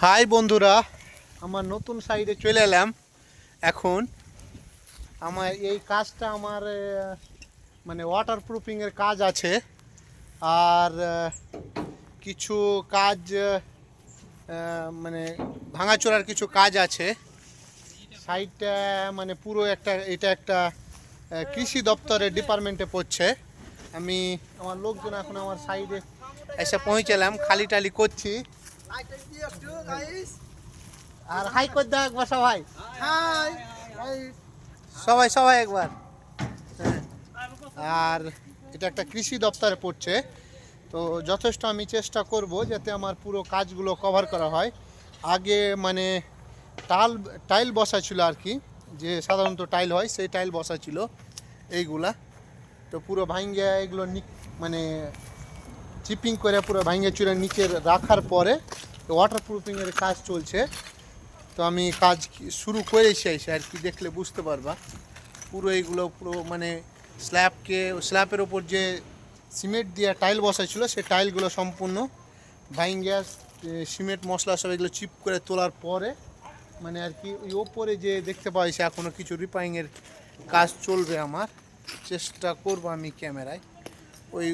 High বন্ধুরা, আমার নতুন সাইডে চলে এলাম। এখন আমার এই কাজটা আমার মানে ওয়াটার প্রুফিংয়ের কাজ আছে। আর কিছু কাজ মানে ভাঙাচোরার কিছু কাজ আছে। সাইডটা মানে পুরো এটা একটা কৃষি দপ্তরের ডিপার্টমেন্টে পড়ছে। আমি আমার লোকজন এখন আমার সাইডে এসে পৌঁছালাম, খালি টালি করছি। আর হাই কর দাও একবার সবাই, হাই সবাই সবাই একবার। আর এটা একটা কৃষি দপ্তরে পড়ছে, তো যথেষ্ট আমি চেষ্টা করব যাতে আমার পুরো কাজগুলো কভার করা হয়। আগে মানে টাইল বসা ছিল আর কি, যে সাধারণত টাইল হয় সেই টাইল বসা ছিল এইগুলা। তো পুরো ভাঙ্গে এগুলো মানে চিপিং করে পুরো ভাঙ্গে চুরে নিচে রাখার পরে ওয়াটার প্রুফিংয়ের কাজ চলছে। তো আমি কাজ শুরু করেছি এসে আর কি, দেখলে বুঝতে পারবা। পুরো এইগুলো পুরো মানে স্ল্যাবের ওপর যে সিমেন্ট দিয়ে টাইল বসাইছিল সেই টাইলগুলো সম্পূর্ণ ভাঙ্গে সিমেন্ট মশলা সব এগুলো চিপ করে তোলার পরে মানে আর কি ওই ওপরে যে দেখতে পাইছি এখনও কিছু রিপেয়ারিংয়ের কাজ চলবে। আমার চেষ্টা করব আমি ক্যামেরায় ওই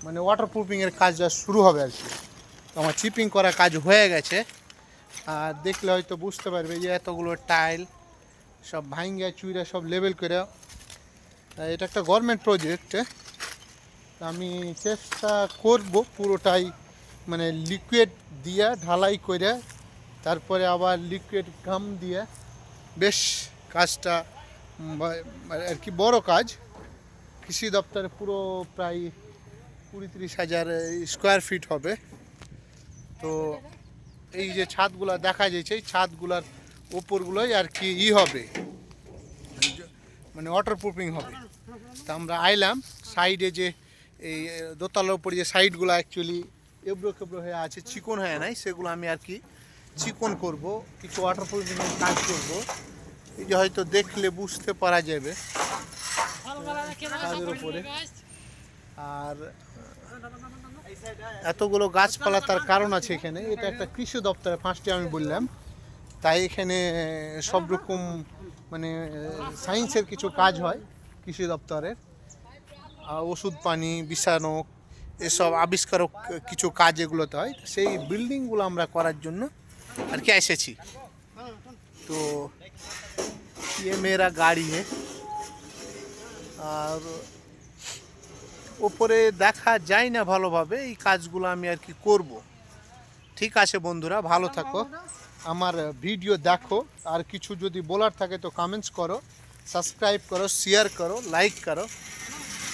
মানে ওয়াটার প্রুফিংয়ের কাজটা শুরু হবে আর কি। আমার চিপিং করা কাজ হয়ে গেছে, আর দেখলে হয়তো বুঝতে পারবে যে এতগুলো টাইল সব ভাঙ্গা চুইরা সব লেবেল করে। এটা একটা গভর্নমেন্ট প্রজেক্ট, আমি চেষ্টা করব পুরোটাই মানে লিকুইড দিয়ে ঢালাই করে তারপরে আবার লিকুইড গাম দিয়ে বেশ কাজটা আর কি বড় কাজ। কৃষি দপ্তরে পুরো প্রায় 20-30 হাজার স্কোয়ার ফিট হবে। তো এই যে ছাদগুলো দেখা যাচ্ছে এই ছাদগুলার ওপরগুলোই আর কি হবে মানে ওয়াটার প্রুফিং হবে। তা আমরা আইলাম সাইডে যে এই দোতলার উপরে যে সাইডগুলো অ্যাকচুয়ালি এবড়ো খেবড়ো হয়ে আছে, চিকন হয়ে নাই, সেগুলো আমি আর কি চিকন করব, কিছু ওয়াটার প্রুফিংয়ের কাজ করব। এই যে হয়তো দেখলে বুঝতে পারা যাবে কাজের উপরে। আর এতগুলো গাছপালা তার কারণ আছে এখানে, এটা একটা কৃষি দপ্তরে ফার্স্টে আমি বললাম, তাই এখানে সব রকম মানে সায়েন্সের কিছু কাজ হয় কৃষি দপ্তরের। ওষুধ পানি বিষাণক এসব আবিষ্কারক কিছু কাজ এগুলোতে হয়। সেই বিল্ডিংগুলো আমরা করার জন্য আর কি এসেছি। তো ये मेरा গাড়ি আর ওপরে দেখা যায় না ভালোভাবে, এই কাজগুলো আমি আর কি করব। ঠিক আছে বন্ধুরা, ভালো থাকো, আমার ভিডিও দেখো। আর কিছু যদি বলার থাকে তো কমেন্টস করো, সাবস্ক্রাইব করো, শেয়ার করো, লাইক করো,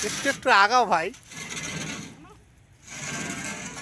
একটু একটু আগাও ভাই।